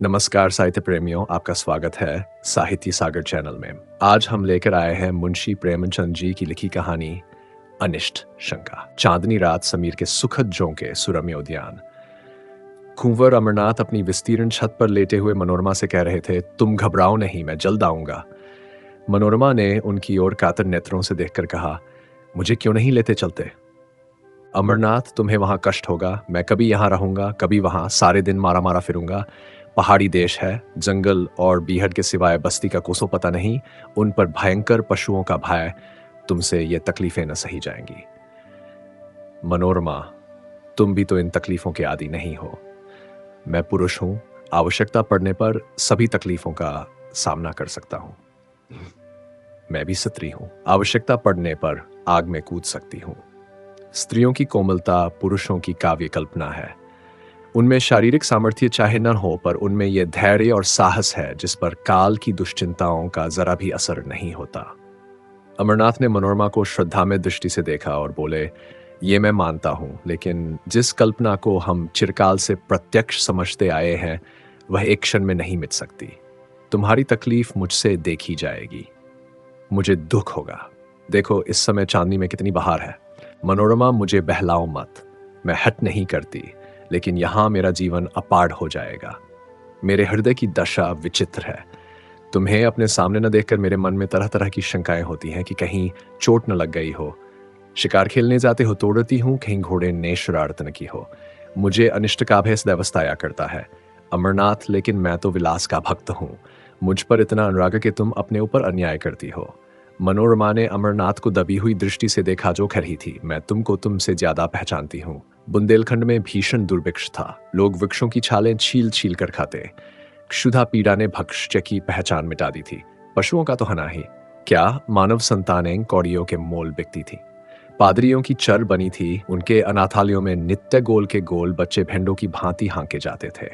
नमस्कार साहित्य प्रेमियों, आपका स्वागत है साहित्य सागर चैनल में। आज हम लेकर आए हैं मुंशी प्रेमचंद जी की लिखी कहानी अनिष्ट शंका। चांदनी रात समीर के सुखद झोंके सुरम्य उद्यान। कुंवर अमरनाथ अपनी विस्तीर्ण छत पर लेटे हुए मनोरमा से कह रहे थे, तुम घबराओ नहीं, मैं जल्द आऊंगा। मनोरमा ने उनकी ओर कातर नेत्रों से देखकर कहा, मुझे क्यों नहीं लेते चलते? अमरनाथ, तुम्हें वहां कष्ट होगा, मैं कभी यहां रहूंगा कभी वहां, सारे दिन मारा मारा फिरूंगा। पहाड़ी देश है, जंगल और बीहड़ के सिवाय बस्ती का कोसों पता नहीं। उन पर भयंकर पशुओं का भय, तुमसे ये तकलीफें न सही जाएंगी। मनोरमा, तुम भी तो इन तकलीफों के आदी नहीं हो। मैं पुरुष हूं, आवश्यकता पड़ने पर सभी तकलीफों का सामना कर सकता हूं। मैं भी स्त्री हूं, आवश्यकता पड़ने पर आग में कूद सकती हूं। स्त्रियों की कोमलता पुरुषों की काव्य कल्पना है। उनमें शारीरिक सामर्थ्य चाहे न हो, पर उनमें यह धैर्य और साहस है जिस पर काल की दुश्चिंताओं का जरा भी असर नहीं होता। अमरनाथ ने मनोरमा को श्रद्धा में दृष्टि से देखा और बोले, ये मैं मानता हूं, लेकिन जिस कल्पना को हम चिरकाल से प्रत्यक्ष समझते आए हैं वह एक क्षण में नहीं मिट सकती। तुम्हारी तकलीफ मुझसे देखी जाएगी, मुझे दुख होगा। देखो इस समय चांदनी में कितनी बहार है। मनोरमा, मुझे बहलाओ मत, मैं हट नहीं करती, लेकिन यहां मेरा जीवन अपार हो जाएगा। मेरे हृदय की दशा विचित्र है। तुम्हें अपने सामने न देखकर मेरे मन में तरह तरह की शंकाएं होती हैं कि कहीं चोट न लग गई हो। शिकार खेलने जाते हो तो डरती हूं, कहीं घोड़े ने शरारत न की हो। मुझे अनिष्ट का भय सदैव सताया करता है। अमरनाथ, लेकिन मैं तो विलास का भक्त हूं। मुझ पर इतना अनुराग कि तुम अपने ऊपर अन्याय करती हो। मनोरमा ने अमरनाथ को दबी हुई दृष्टि से देखा जो कह रही थी, मैं तुमको तुमसे ज्यादा पहचानती हूं। बुंदेलखंड में भीषण दुर्भिक्ष था, लोग वृक्षों की छालें छील छील कर खाते। क्षुधा पीड़ा ने भक्ष्य की पहचान मिटा दी थी। पशुओं का तो हना ही क्या, मानव संतानें कौड़ियों के मोल बिकती थी। पादरियों की चर बनी थी, उनके अनाथालयों में नित्य गोल के गोल बच्चे भेंडों की भांति हांके जाते थे।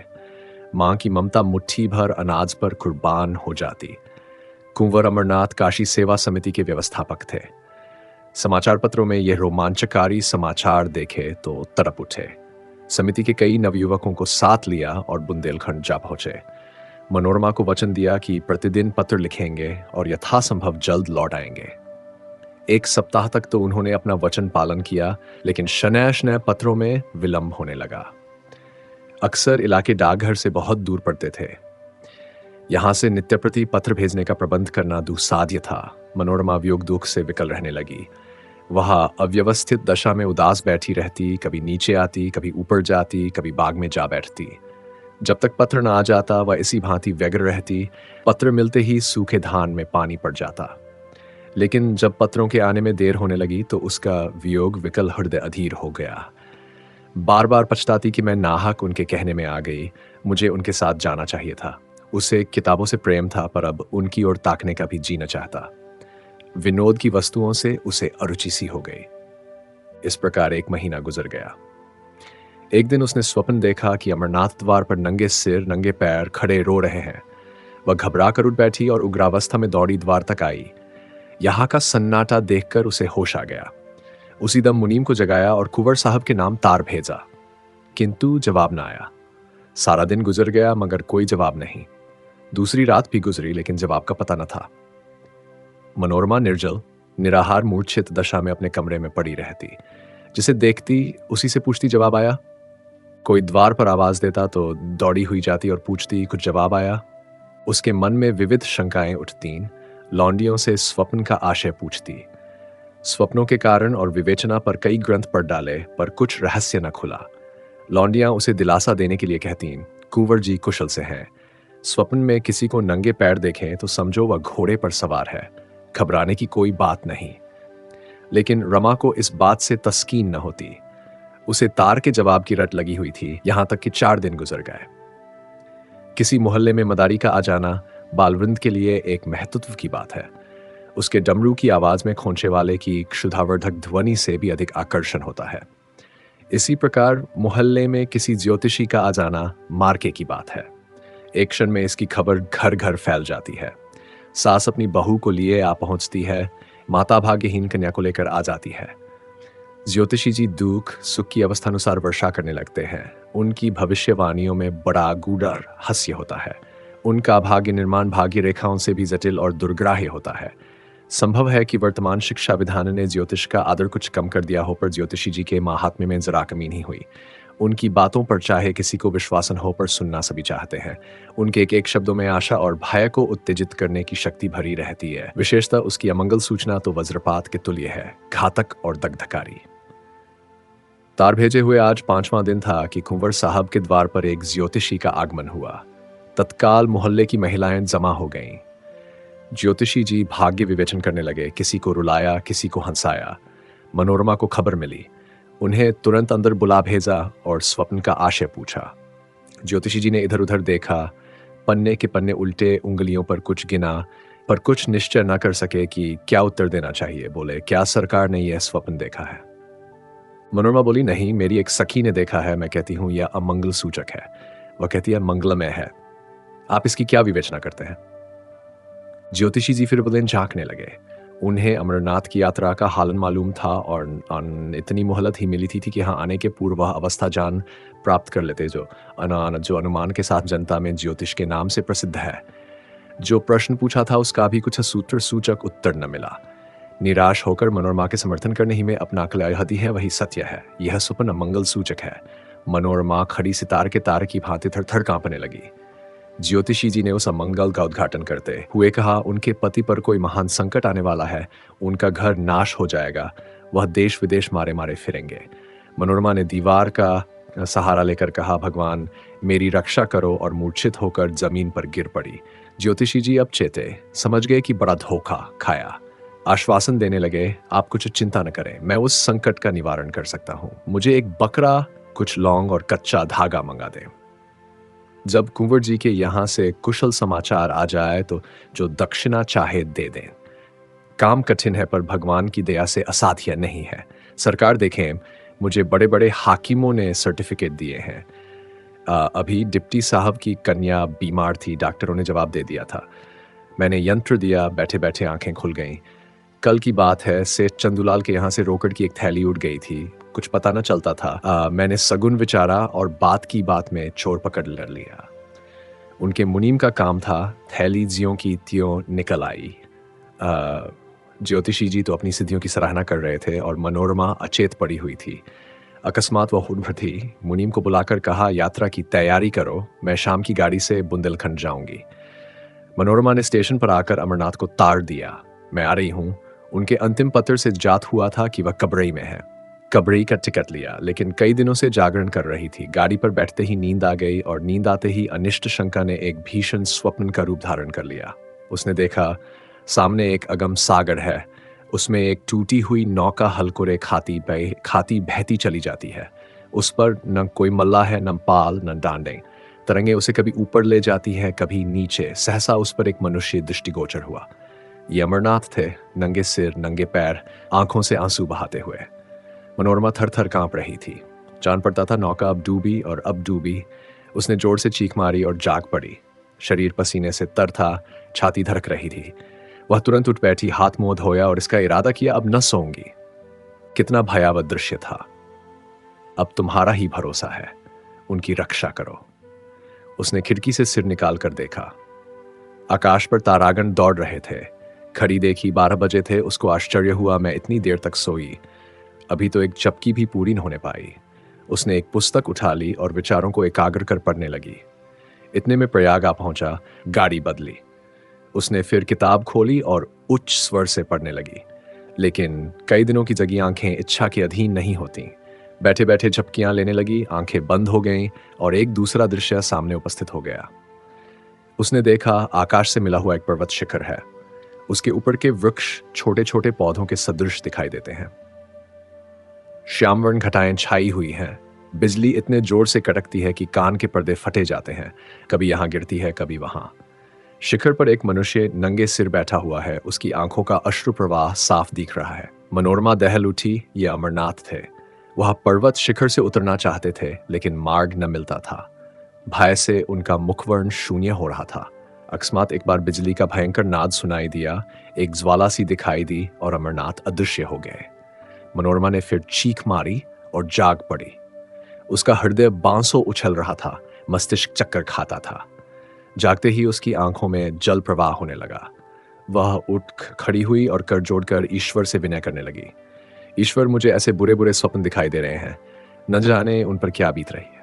मां की ममता मुट्ठी भर अनाज पर कुर्बान हो जाती। कुंवर अमरनाथ काशी सेवा समिति के व्यवस्थापक थे। समाचार पत्रों में यह रोमांचकारी समाचार देखे तो तड़प उठे। समिति के कई नवयुवकों को साथ लिया और बुंदेलखंड जा पहुंचे। मनोरमा को वचन दिया कि प्रतिदिन पत्र लिखेंगे और यथासंभव जल्द लौट आएंगे। एक सप्ताह तक तो उन्होंने अपना वचन पालन किया, लेकिन शनैः शनैः पत्रों में विलंब होने लगा। अक्सर इलाके डाकघर से बहुत दूर पड़ते थे। यहां से नित्य प्रति पत्र भेजने का प्रबंध करना दुस्साध्य था। मनोरमा वियोग दुख से विकल रहने लगी। वह अव्यवस्थित दशा में उदास बैठी रहती, कभी नीचे आती, कभी ऊपर जाती, कभी बाग में जा बैठती। जब तक पत्र न आ जाता वह इसी भांति व्यग्र रहती। पत्र मिलते ही सूखे धान में पानी पड़ जाता। लेकिन जब पत्रों के आने में देर होने लगी तो उसका वियोग विकल हृदय अधीर हो गया। बार बार पछताती कि मैं नाहक उनके कहने में आ गई, मुझे उनके साथ जाना चाहिए था। उसे किताबों से प्रेम था, पर अब उनकी ओर ताकने का भी जी न चाहता। विनोद की वस्तुओं से उसे अरुचि सी हो गई। इस प्रकार एक महीना गुजर गया। एक दिन उसने स्वप्न देखा कि अमरनाथ द्वार पर नंगे सिर नंगे पैर खड़े रो रहे हैं। वह घबरा कर उठ बैठी और उग्रावस्था में दौड़ी द्वार तक आई। यहां का सन्नाटा देखकर उसे होश आ गया। उसी दम मुनीम को जगाया और कुंवर साहब के नाम तार भेजा, किंतु जवाब न आया। सारा दिन गुजर गया मगर कोई जवाब नहीं। दूसरी रात भी गुजरी, लेकिन जवाब का पता न था। मनोरमा निर्जल निराहार मूर्छित दशा में अपने कमरे में पड़ी रहती। जिसे देखती उसी से पूछती, जवाब आया? कोई द्वार पर आवाज देता तो दौड़ी हुई जाती और पूछती, कुछ जवाब आया? उसके मन में विविध शंकाएं उठती। लौंडियों से स्वप्न का आशय पूछती। स्वप्नों के कारण और विवेचना पर कई ग्रंथ पढ़ डाले, पर कुछ रहस्य न खुला। लौंडियां उसे दिलासा देने के लिए कहती, कुंवर जी कुशल से हैं। स्वप्न में किसी को नंगे पैर देखें तो समझो वह घोड़े पर सवार है, घबराने की कोई बात नहीं। लेकिन रमा को इस बात से तस्कीन न होती। उसे तार के जवाब की रट लगी हुई थी, यहां तक कि 4 दिन गुजर गए। किसी मोहल्ले में मदारी का आ जाना बालवृंद के लिए एक महत्व की बात है। उसके डमरू की आवाज में खोंचे वाले की क्षुधावर्धक ध्वनि से भी अधिक आकर्षण होता है। इसी प्रकार मोहल्ले में किसी ज्योतिषी का आ जाना मार्के की बात है। एक क्षण में इसकी खबर घर घर फैल जाती है। सास अपनी बहू को लिए आ पहुंचती है, माता भाग्यहीन कन्या को लेकर आ जाती है। ज्योतिषी जी दुख सुख की अवस्थानुसार वर्षा करने लगते हैं। उनकी भविष्यवाणियों में बड़ा गूढ़ हास्य होता है। उनका भाग्य निर्माण भाग्य रेखाओं से भी जटिल और दुर्ग्राह्य होता है। संभव है कि वर्तमान शिक्षा विधान ने ज्योतिष का आदर कुछ कम कर दिया हो, पर ज्योतिषी जी के महात्म्य में जरा कमी नहीं हुई। उनकी बातों पर चाहे किसी को विश्वासन हो, पर सुनना सभी चाहते हैं। उनके एक एक शब्दों में आशा और भय को उत्तेजित करने की शक्ति भरी रहती है। विशेषतः उसकी अमंगल सूचना तो वज्रपात के तुल्य है, घातक और दग्धकारी। तार भेजे हुए आज 5वां दिन था कि कुंवर साहब के द्वार पर एक ज्योतिषी का आगमन हुआ। तत्काल मोहल्ले की महिलाएं जमा हो गईं। ज्योतिषी जी भाग्य विवेचन करने लगे, किसी को रुलाया, किसी को हंसाया। मनोरमा को खबर मिली, उन्हें तुरंत अंदर बुला भेजा और स्वप्न का आशय पूछा। ज्योतिषी जी ने इधर उधर देखा, पन्ने के पन्ने उल्टे, उंगलियों पर कुछ गिना, पर कुछ निश्चय न कर सके कि क्या उत्तर देना चाहिए। बोले, क्या सरकार ने यह स्वप्न देखा है? मनोरमा बोली, नहीं, मेरी एक सखी ने देखा है। मैं कहती हूँ यह अमंगल सूचक है। वह कहती है मंगलमय है। आप इसकी क्या विवेचना करते हैं? ज्योतिषी जी फिर बुलेन झांकने लगे। उन्हें अमरनाथ की यात्रा का हालन मालूम था और इतनी मोहलत ही मिली थी कि यहाँ आने के पूर्व वह अवस्था जान प्राप्त कर लेते जो अनुमान के साथ जनता में ज्योतिष के नाम से प्रसिद्ध है। जो प्रश्न पूछा था उसका भी कुछ सूत्र सूचक उत्तर न मिला। निराश होकर मनोरमा के समर्थन करने ही में अपना अकल है, वही सत्य है। यह स्वप्न मंगल सूचक है। मनोरमा खड़ी सितार के तार की भांति थर कांपने लगी। ज्योतिषी जी ने उस अमंगल का उद्घाटन करते हुए कहा, उनके पति पर कोई महान संकट आने वाला है। उनका घर नाश हो जाएगा। वह देश विदेश मारे मारे फिरेंगे। मनोरमा ने दीवार का सहारा लेकर कहा, भगवान मेरी रक्षा करो, और मूर्छित होकर जमीन पर गिर पड़ी। ज्योतिषी जी अब चेते, समझ गए कि बड़ा धोखा खाया। आश्वासन देने लगे, आप कुछ चिंता न करें, मैं उस संकट का निवारण कर सकता हूं। मुझे एक बकरा, कुछ लौंग और कच्चा धागा मंगा दें। जब कुंवर जी के यहां से कुशल समाचार आ जाए तो जो दक्षिणा चाहे दे दें। काम कठिन है, पर भगवान की दया से असाध्य नहीं है। सरकार देखें, मुझे बड़े बड़े हाकिमों ने सर्टिफिकेट दिए हैं। अभी डिप्टी साहब की कन्या बीमार थी, डॉक्टरों ने जवाब दे दिया था। मैंने यंत्र दिया, बैठे बैठे आंखें खुल गईं। कल की बात है, सेठ चंदूलाल के यहाँ से रोकड़ की एक थैली उड़ गई थी। कुछ पता न चलता था। मैंने सगुन विचारा और बात की बात में चोर पकड़ कर लिया। उनके मुनीम का काम था, थैली ज्यों की त्यों निकल आई। ज्योतिषी जी तो अपनी सिद्धियों की सराहना कर रहे थे और मनोरमा अचेत पड़ी हुई थी। अकस्मात वह उठ थी। मुनीम को बुलाकर कहा, यात्रा की तैयारी करो, मैं शाम की गाड़ी से बुंदेलखंड जाऊंगी। मनोरमा ने स्टेशन पर आकर अमरनाथ को तार दिया, मैं आ रही हूं। उनके अंतिम पत्र से जात हुआ था कि वह कबरई में है। कबरई का टिकट लिया, लेकिन कई दिनों से जागरण कर रही थी। गाड़ी पर बैठते ही नींद आ गई और नींद आते ही अनिष्ट शंका ने एक भीषण स्वप्न का रूप धारण कर लिया। उसने देखा, सामने एक अगम सागर है। उसमें एक टूटी हुई नौका हलकुरे खाती बहती चली जाती है। उस पर न कोई मल्ला है, न पाल, न डांडे। तरंगे उसे कभी ऊपर ले जाती हैं, कभी नीचे। सहसा उस पर एक मनुष्य दृष्टिगोचर हुआ। ये अमरनाथ थे, नंगे सिर, नंगे पैर, आंखों से आंसू बहाते हुए। मनोरमा थर थर कांप रही थी। जान पड़ता था नौका अब डूबी और अब डूबी। उसने जोर से चीख मारी और जाग पड़ी। शरीर पसीने से तर था, छाती धड़क रही थी। वह तुरंत उठ बैठी, हाथ मुंह धोया और इसका इरादा किया, अब न सोऊंगी। कितना भयावह दृश्य था। अब तुम्हारा ही भरोसा है, उनकी रक्षा करो। उसने खिड़की से सिर निकाल कर देखा। आकाश पर तारागण दौड़ रहे थे। घड़ी देखी, 12 बजे थे। उसको आश्चर्य हुआ, मैं इतनी देर तक सोई, अभी तो एक झपकी भी पूरी न होने पाई। उसने एक पुस्तक उठा ली और विचारों को एकाग्र कर पढ़ने लगी। इतने में प्रयाग आ पहुंचा। गाड़ी बदली। उसने फिर किताब खोली और उच्च स्वर से पढ़ने लगी, लेकिन कई दिनों की जगी आंखें इच्छा के अधीन नहीं होती। बैठे बैठे झपकियां लेने लगी, आंखें बंद हो गईं और एक दूसरा दृश्य सामने उपस्थित हो गया। उसने देखा, आकाश से मिला हुआ एक पर्वत शिखर है। उसके ऊपर के वृक्ष छोटे छोटे पौधों के सदृश दिखाई देते हैं। श्यामवर्ण घटाएं छाई हुई हैं। बिजली इतने जोर से कड़कती है कि कान के पर्दे फटे जाते हैं। कभी यहां गिरती है, कभी वहां। शिखर पर एक मनुष्य नंगे सिर बैठा हुआ है। उसकी आंखों का अश्रु प्रवाह साफ दिख रहा है। मनोरमा दहल उठी। ये अमरनाथ थे। वह पर्वत शिखर से उतरना चाहते थे, लेकिन मार्ग न मिलता था। भय से उनका मुखवर्ण शून्य हो रहा था। अकस्मात एक बार बिजली का भयंकर नाद सुनाई दिया। एक ज्वाला सी दिखाई दी और अमरनाथ अदृश्य हो गए। मनोरमा ने फिर चीख मारी और जाग पड़ी। उसका हृदय बांसों उछल रहा था, मस्तिष्क चक्कर खाता था। जागते ही उसकी आंखों में जल प्रवाह होने लगा। वह उठ खड़ी हुई और कर जोड़कर ईश्वर से विनय करने लगी। ईश्वर, मुझे ऐसे बुरे बुरे स्वप्न दिखाई दे रहे हैं, न जाने उन पर क्या बीत रही है।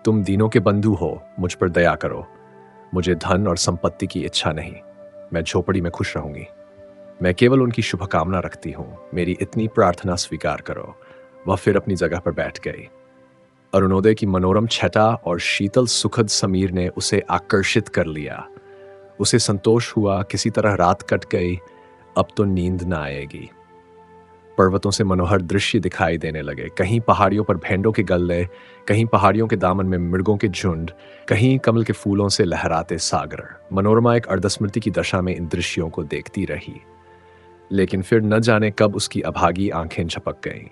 तुम दीनों के बंधु हो, मुझ पर दया करो। मुझे धन और संपत्ति की इच्छा नहीं, मैं झोपड़ी में खुश रहूंगी। मैं केवल उनकी शुभकामना रखती हूँ, मेरी इतनी प्रार्थना स्वीकार करो। वह फिर अपनी जगह पर बैठ गई। अरुणोदय की मनोरम छटा और शीतल सुखद समीर ने उसे आकर्षित कर लिया। उसे संतोष हुआ, किसी तरह रात कट गई, अब तो नींद न आएगी। पर्वतों से मनोहर दृश्य दिखाई देने लगे। कहीं पहाड़ियों पर भेंड़ों के गल्ले, कहीं पहाड़ियों के दामन में मृगों के झुंड, कहीं कमल के फूलों से लहराते सागर। मनोरमा एक अर्धस्मृति की दशा में इन दृश्यों को देखती रही, लेकिन फिर न जाने कब उसकी अभागी आंखें झपक गईं।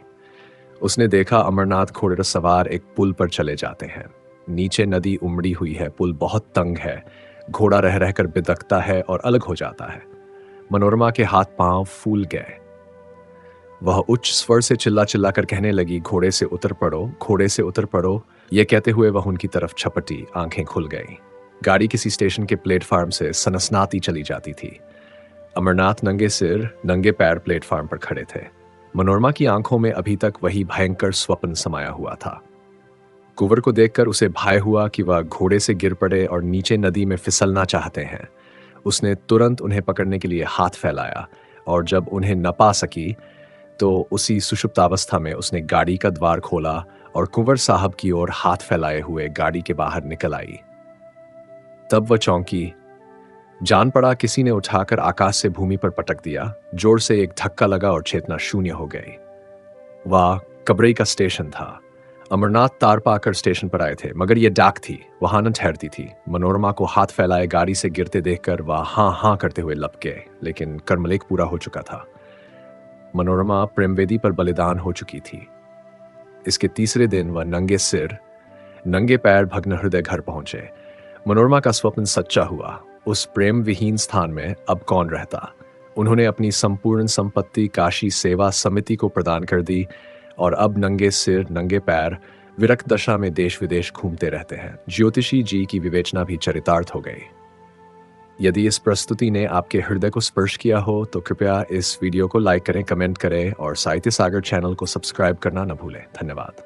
उसने देखा अमरनाथ घोड़े पर सवार एक पुल पर चले जाते हैं। नीचे नदी उमड़ी हुई है, पुल बहुत तंग है, घोड़ा रह रहकर बिदकता है और अलग हो जाता है। मनोरमा के हाथ पांव फूल गए। वह उच्च स्वर से चिल्ला चिल्ला कर कहने लगी, घोड़े से उतर पड़ो, घोड़े से उतर पड़ो। यह कहते हुए वह उनकी तरफ छपटी, आंखें खुल गईं। गाड़ी किसी स्टेशन के प्लेटफार्म से सनसनाती चली जाती थी। अमरनाथ नंगे सिर नंगे पैर प्लेटफार्म पर खड़े थे। मनोरमा की आंखों में अभी तक वही भयंकर स्वप्न समाया हुआ था। कुंवर को देखकर उसे भय हुआ कि वह घोड़े से गिर पड़े और नीचे नदी में फिसलना चाहते हैं। उसने तुरंत उन्हें पकड़ने के लिए हाथ फैलाया और जब उन्हें न पा सकी तो उसी सुषुप्तावस्था में उसने गाड़ी का द्वार खोला और कुंवर साहब की ओर हाथ फैलाए हुए गाड़ी के बाहर निकल आई। तब वह चौंकी। जान पड़ा किसी ने उठाकर आकाश से भूमि पर पटक दिया। जोर से एक धक्का लगा और चेतना शून्य हो गई। वह कबरई का स्टेशन था। अमरनाथ तार पाकर स्टेशन पर आए थे, मगर यह डाक थी, वहां न ठहरती थी। मनोरमा को हाथ फैलाए गाड़ी से गिरते देखकर वह हाँ हाँ करते हुए लप गए, लेकिन कर्मलेख पूरा हो चुका था। मनोरमा प्रेमवेदी पर बलिदान हो चुकी थी। इसके तीसरे दिन वह नंगे सिर नंगे पैर भग्न हृदय घर पहुंचे। मनोरमा का स्वप्न सच्चा हुआ। उस प्रेम विहीन स्थान में अब कौन रहता। उन्होंने अपनी संपूर्ण संपत्ति काशी सेवा समिति को प्रदान कर दी और अब नंगे सिर नंगे पैर विरक्त दशा में देश विदेश घूमते रहते हैं। ज्योतिषी जी की विवेचना भी चरितार्थ हो गई। यदि इस प्रस्तुति ने आपके हृदय को स्पर्श किया हो तो कृपया इस वीडियो को लाइक करें, कमेंट करें और साहित्य सागर चैनल को सब्सक्राइब करना न भूलें। धन्यवाद।